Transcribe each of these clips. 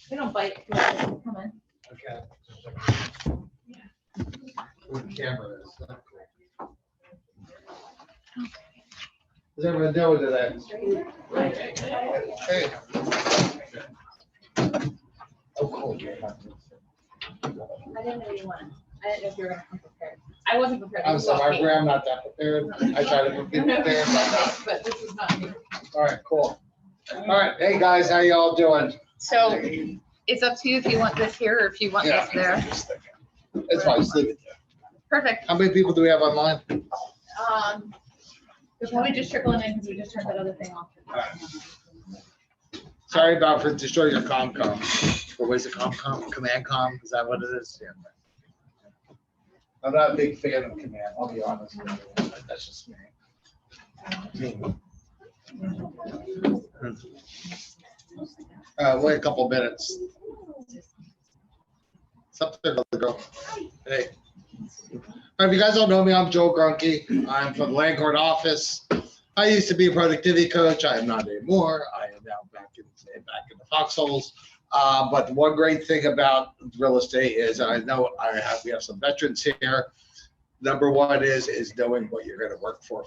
They don't bite. Come in. Okay. Where the camera is. How's everyone doing today? Hey. Oh, cool. I didn't know you wanted. I didn't know if you were gonna come prepared. I wasn't prepared. I'm sorry, I'm not that prepared. I try to be prepared, but not. But this is not me. All right, cool. All right, hey guys, how y'all doing? So it's up to you if you want this here or if you want this there. It's fine, just leave it there. Perfect. How many people do we have online? They're probably just trickling in because we just turned that other thing off. Sorry about for destroying your com. Or was it command com? Is that what it is? Yeah. I'm not a big fan of command, I'll be honest with you. That's just me. Wait a couple minutes. Something about the girl. Hey. All right, if you guys don't know me, I'm Joe Grunke. I'm from the Land Court office. I used to be a productivity coach. I am not anymore. I am now back in the foxholes. But the one great thing about real estate is, and I know we have some veterans here. Number one is knowing what you're going to work for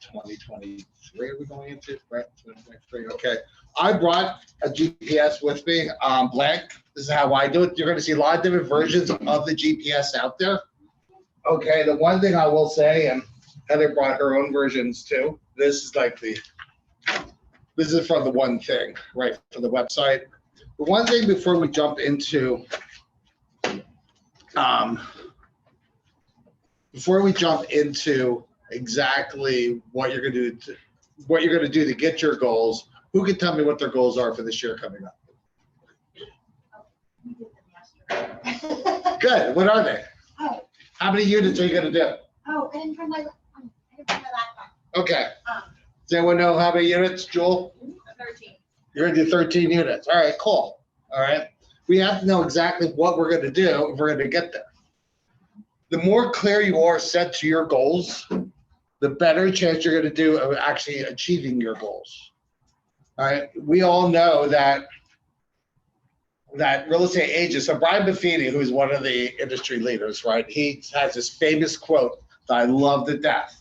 2023. Are we going into right? 2023. Okay. I brought a GPS with me. Blank. This is how I do it. You're going to see a lot of different versions of the GPS out there. Okay. The one thing I will say, and Heather brought her own versions too. This is from the one thing, right, from the website. The one thing before we jump into exactly what you're going to do to get your goals, who can tell me what their goals are for this year coming up? Good. What are they? Oh. How many units are you going to do? Oh, I didn't bring my laptop. Okay. Does anyone know how many units, Jewel? 13. You're going to do 13 units. All right, cool. All right. We have to know exactly what we're going to do if we're going to get there. The more clear you are set to your goals, the better chance you're going to do of actually achieving your goals. All right. We all know that real estate agents, so Brian Buffini, who's one of the industry leaders, right? He has this famous quote that I love to death.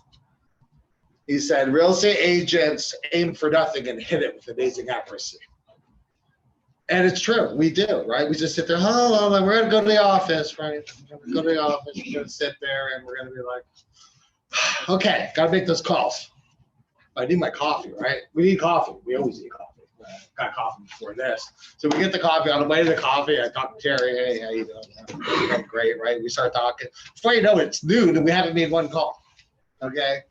He said, real estate agents aim for nothing and hit it with amazing accuracy. And it's true, we do, right? We just sit there, oh, we're going to go to the office, right? We're going to go to the office, we're going to sit there, and we're going to be like, okay, got to make those calls. I need my coffee, right? We need coffee. We always need coffee. Got coffee before this. So we get the coffee. On the way to the coffee, I talk to Terry. Hey, how you doing? Great, right? We start talking. Before you know it, it's noon, and we haven't made one call, okay?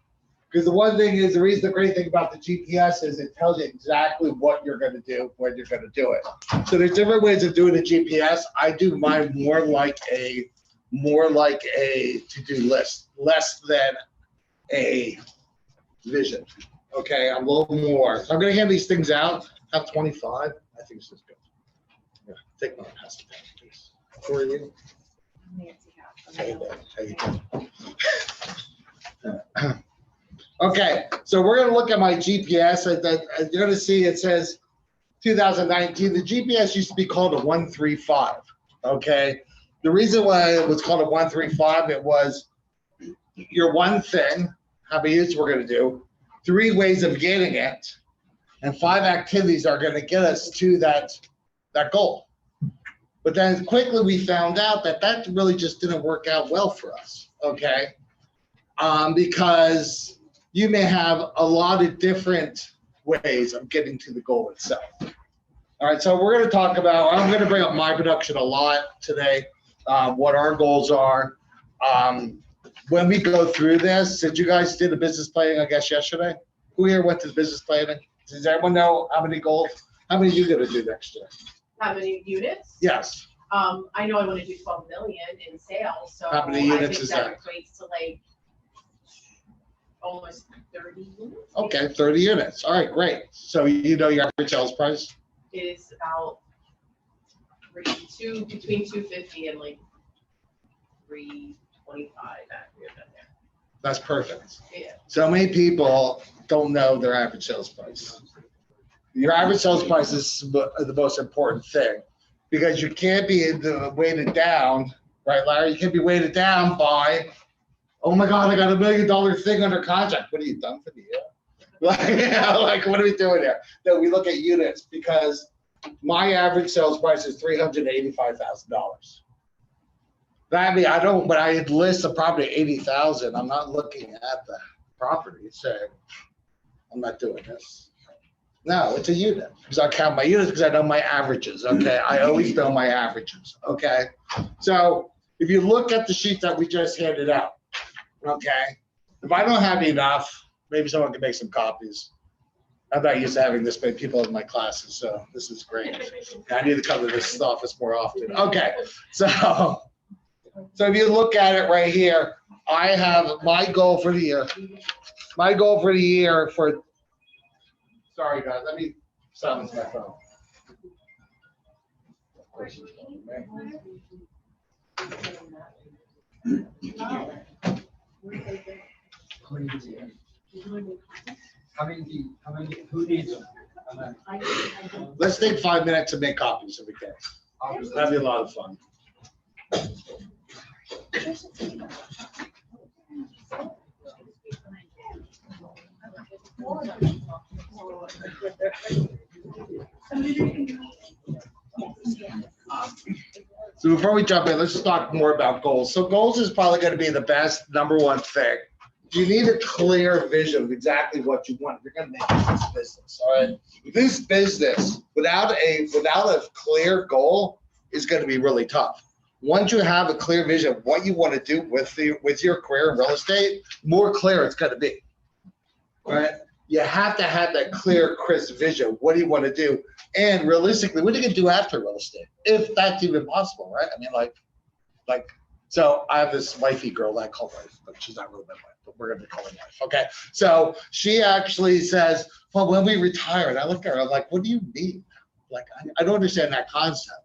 Because the one thing is, the great thing about the GPS is it tells you exactly what you're going to do, when you're going to do it. So there's different ways of doing the GPS. I do mine more like a to-do list, less than a vision. Okay, I'm a little more. So I'm going to hand these things out. I have 25. I think this is good. Yeah, take my pass it down, please. Who are you? How you doing? Okay, so we're going to look at my GPS. You're going to see it says 2019. The GPS used to be called a 135. Okay, the reason why it was called a 135, it was your one thing, how many units we're going to do, 3 ways of getting it, and 5 activities are going to get us to that goal. But then quickly we found out that really just didn't work out well for us. Okay, because you may have a lot of different ways of getting to the goal itself. All right, so we're going to talk about, I'm going to bring up my production a lot today, what our goals are. When we go through this, did you guys do the business planning, I guess, yesterday? Who here went to the business planning? Does everyone know how many goals, how many are you going to do next year? How many units? Yes. I know I want to do 12 million in sales, so How many units is that? Equates to like almost 30 units. Okay, 30 units. All right, great. So you know your average sales price? It is about between 250 and like 325 at there. That's perfect. Yeah. So many people don't know their average sales price. Your average sales price is the most important thing because you can't be weighted down, right, Larry? You can't be weighted down by, oh my God, I got $1 million thing under contract. What are you done for the year? Like, what are we doing here? No, we look at units because my average sales price is $385,000. That means when I list a property at 80,000, I'm not looking at the property saying, I'm not doing this. No, it's a unit because I count my units because I know my averages. Okay, I always know my averages. Okay, so if you look at the sheet that we just handed out, okay, if I don't have enough, maybe someone can make some copies. I'm not used to having this many people in my classes, so this is great. I need to come to this office more often. Okay, so if you look at it right here, I have my goal for the year. My goal for the year sorry guys, let me silence my phone. Who needs them? Let's take 5 minutes and make copies if we can. That'd be a lot of fun. So before we jump in, let's just talk more about goals. So goals is probably going to be the best number one thing. You need a clear vision of exactly what you want. You're going to make this business, all right? This business without a clear goal is going to be really tough. Once you have a clear vision of what you want to do with your career in real estate, more clear it's going to be, right? You have to have that clear, crisp vision. What do you want to do? And realistically, what are you going to do after real estate? If that's even possible, right? I mean, like, so I have this wifey girl that I call wife, but she's not really my wife, but we're going to call her wife. Okay. So she actually says, well, when we retire, and I look at her, I'm like, what do you mean? Like, I don't understand that concept.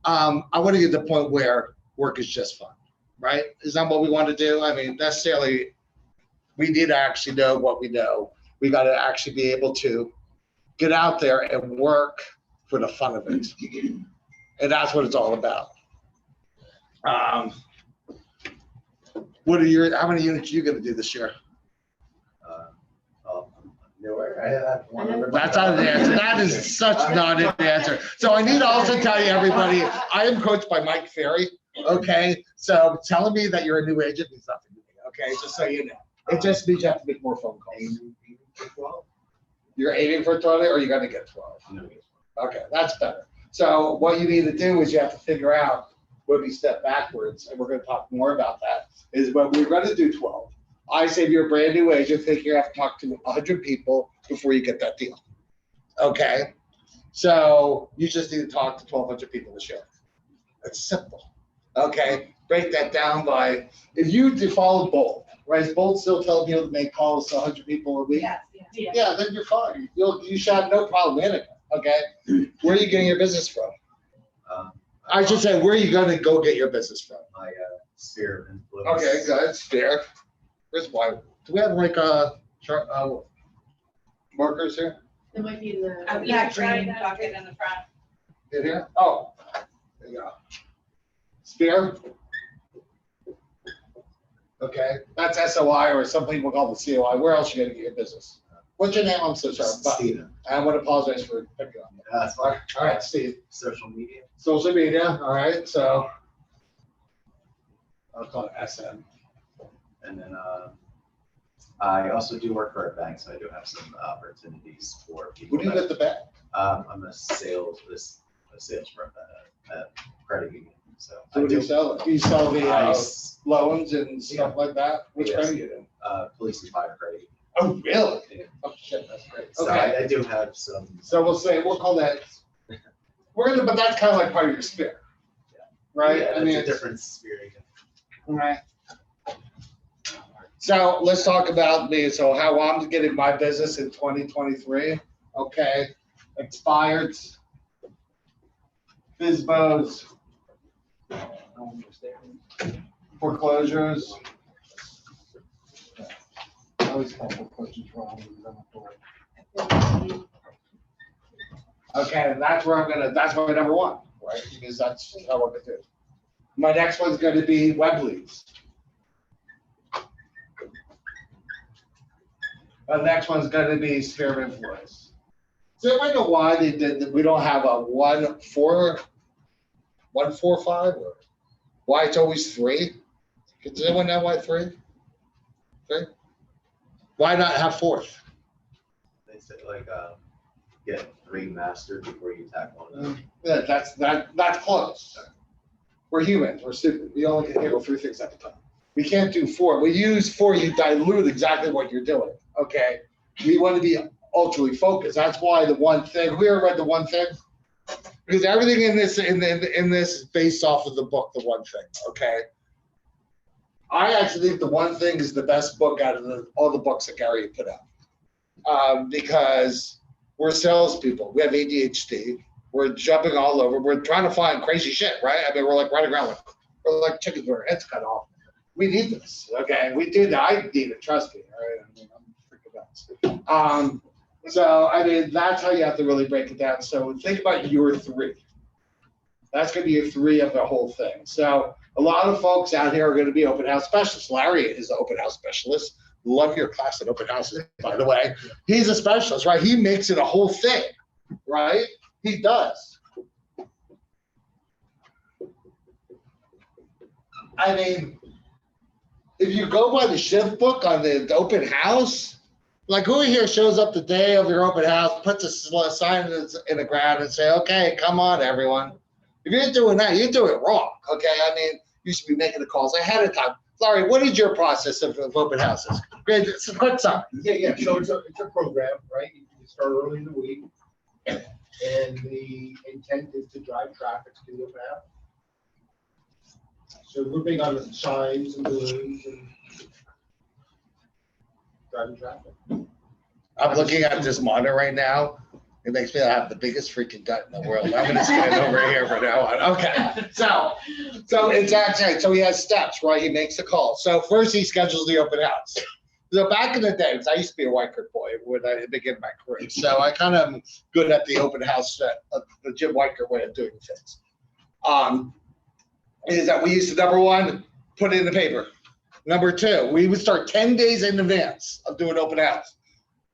I want to get to the point where work is just fun, right? Is that what we want to do? I mean, necessarily, we need to actually know what we know. We got to actually be able to get out there and work for the fun of it. And that's what it's all about. How many units are you going to do this year? That's not an answer. That is such not an answer. So I need to also tell you, everybody, I am coached by Mike Ferry. Okay, so telling me that you're a new agent means nothing to me. Okay, just so you know, it just means you have to make more phone calls. You're aiming for 12, or you're gonna get 12. Okay, that's better. So what you need to do is you have to figure out when we step backwards, and we're going to talk more about that. Is when we're going to do 12. I say if you're a brand new agent, think you have to talk to 100 people before you get that deal. Okay, so you just need to talk to 1,200 people this year. It's simple. Okay, break that down by if you follow Bolt, right? Is Bolt still telling you to make calls to 100 people a week? Yeah, then you're fine. You should have no problem in it. Okay, where are you getting your business from? I should say, where are you going to go get your business from? My sphere of influence. Okay, good. Sphere. Where's why? Do we have like markers here? It might be the. Green bucket in the front. In here? Oh, there you go. Sphere. Okay, that's SOI, or some people call it COI. Where else are you going to get your business? What's your name? I'm so sorry. Steven. I want to apologize for picking on you. That's fine. All right, Steve. Social media. Social media. All right, so I'll call it SM. And then I also do work for a bank, so I do have some opportunities for people. What do you do at the bank? I'm a sales rep at credit union. So What do you sell? Do you sell the I- loans and stuff like that? Which Yes. credit union? police and fire credit union. Oh, really? Yeah. Oh, shit, that's great. So Okay, I do have some. so we'll call that, but that's kind of like part of your sphere, right? Yeah, I mean, it's a different sphere. right. So let's talk about me. So how I'm getting my business in 2023. Okay, expired, FISBOs, foreclosures. always call for questions wrong. Okay, and that's where that's my number one, right? Because that's how we're gonna do it. My next one's gonna be web leads. The next one's gonna be sphere of influence. Does anybody know why we don't have a 1-4-5, or why it's always 3? Does anyone know why 3? 3? Why not have 4th? They say like, get 3 mastered before you tackle one. Yeah, that's close. We're human. We're stupid. We only can handle 3 things at a time. We can't do 4. We use 4. You dilute exactly what you're doing. Okay. We want to be ultra focused. That's why the one thing. Who ever read the one thing? Because everything in this is based off of the book, The One Thing. Okay. I actually think The One Thing is the best book out of all the books that Gary put out. Because we're salespeople. We have ADHD. We're jumping all over. We're trying to find crazy shit, right? I mean, we're like running around we're like chickens with our heads cut off. We need this, okay? We do that. I need it. Trust me. All right. I mean, I'm freaking nuts. So I mean, that's how you have to really break it down. So think about your 3. That's going to be your 3 of the whole thing. So a lot of folks out here are going to be open house specialists. Larry is an open house specialist. Love your class at open houses, by the way. He's a specialist, right? He makes it a whole thing, right? He does. I mean, if you go by the shift book on the open house, like who here shows up the day of your open house, puts a sign in the ground and say, okay, come on, everyone. If you're doing that, you're doing it wrong, okay? I mean, you should be making the calls ahead of time. Larry, what is your process of open houses? Great, it's a quick summary. Yeah. So it's a program, right? You start early in the week, and the intent is to drive traffic to the open house. So we're big on the signs and balloons and driving traffic. I'm looking at this monitor right now. It makes me have the biggest freaking gut in the world. I'm gonna stand over here for now on. Okay, so it's actually, so he has steps, right? He makes the call. So first he schedules the open house. So back in the day, because I used to be a white Whitecourt boy when I began my career, so I kind of am good at the open house, the Jim Whitecourt way of doing things. Is that we used to, number 1, put it in the paper. Number 2, we would start 10 days in advance of doing open house.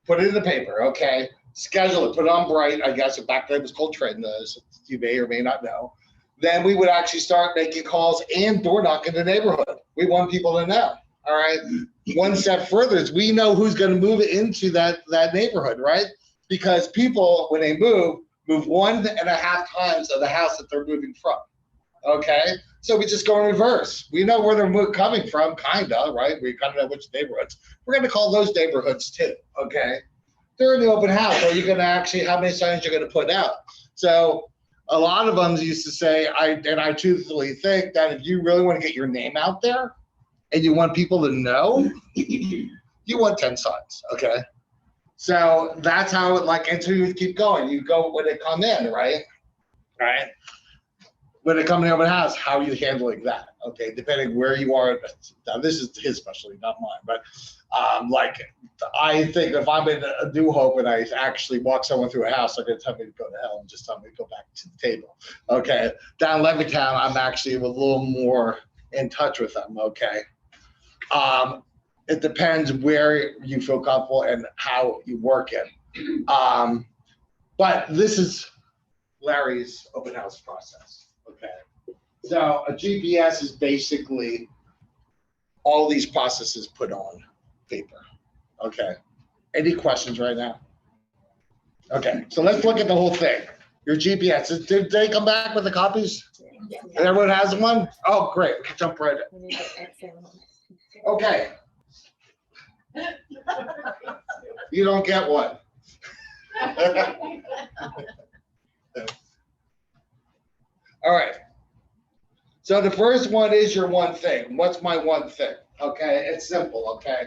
Put it in the paper, okay? Schedule it, put it on bright. I guess back then it was called trend, as you may or may not know. Then we would actually start making calls and door knock in the neighborhood. We want people to know. All right. One step further is we know who's going to move into that neighborhood, right? Because people, when they move 1.5 times of the house that they're moving from. Okay. So we just go in reverse. We know where they're coming from, kinda, right? We kind of know which neighborhoods. We're going to call those neighborhoods too. Okay. During the open house, are you going to actually, how many signs you're going to put out? So a lot of them used to say, I truthfully think that if you really want to get your name out there and you want people to know, you want 10 signs, okay? So that's how it, like, until you keep going. You go when they come in, right? Right? When they come in the open house, how are you handling that? Okay, depending where you are. Now, this is his specialty, not mine, but like, I think if I'm in a New Hope and I actually walk someone through a house, they're going to tell me to go to hell and just tell me to go back to the table. Okay, down in Levittown, I'm actually a little more in touch with them. Okay, it depends where you feel comfortable and how you work it. But this is Larry's open house process. Okay, so a GPS is basically all these processes put on paper. Okay. Any questions right now? Okay, so let's look at the whole thing. Your GPS, did they come back with the copies? And everyone has one? Oh, great, we can jump right in. Okay. You don't get one. All right. So the first one is your one thing. What's my one thing? Okay, it's simple, okay?